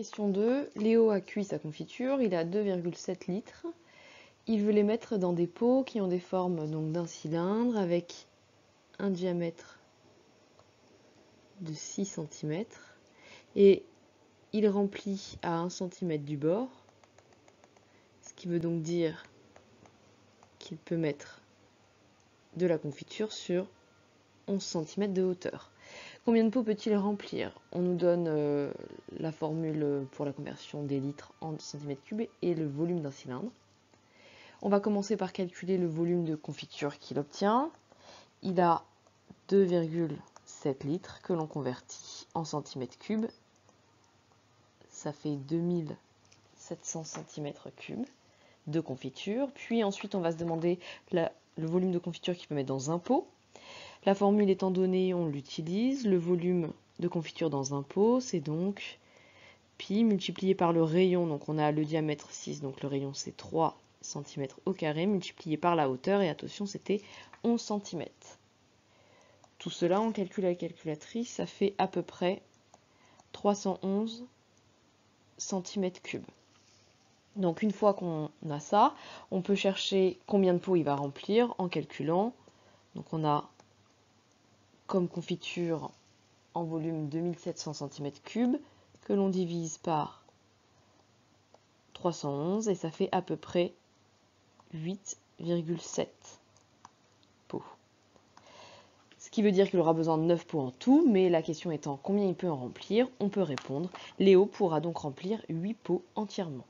Question 2. Léo a cuit sa confiture, il a 2,7 litres. Il veut les mettre dans des pots qui ont des formes donc d'un cylindre avec un diamètre de 6 cm et il remplit à 1 cm du bord, ce qui veut donc dire qu'il peut mettre de la confiture sur 11 cm de hauteur. Combien de pots peut-il remplir? On nous donne la formule pour la conversion des litres en cm3 et le volume d'un cylindre. On va commencer par calculer le volume de confiture qu'il obtient. Il a 2,7 litres que l'on convertit en cm3. Ça fait 2700 cm3 de confiture. Puis ensuite, on va se demander le volume de confiture qu'il peut mettre dans un pot. La formule étant donnée, on l'utilise. Le volume de confiture dans un pot, c'est donc pi multiplié par le rayon. Donc on a le diamètre 6, donc le rayon c'est 3 cm au carré, multiplié par la hauteur, et attention, c'était 11 cm. Tout cela, on calcule à la calculatrice, ça fait à peu près 311 cm3. Donc une fois qu'on a ça, on peut chercher combien de pots il va remplir en calculant. Donc on a comme confiture en volume 2700 cm3 que l'on divise par 311 et ça fait à peu près 8,7 pots. Ce qui veut dire qu'il aura besoin de 9 pots en tout, mais la question étant combien il peut en remplir, on peut répondre Léo pourra donc remplir 8 pots entièrement.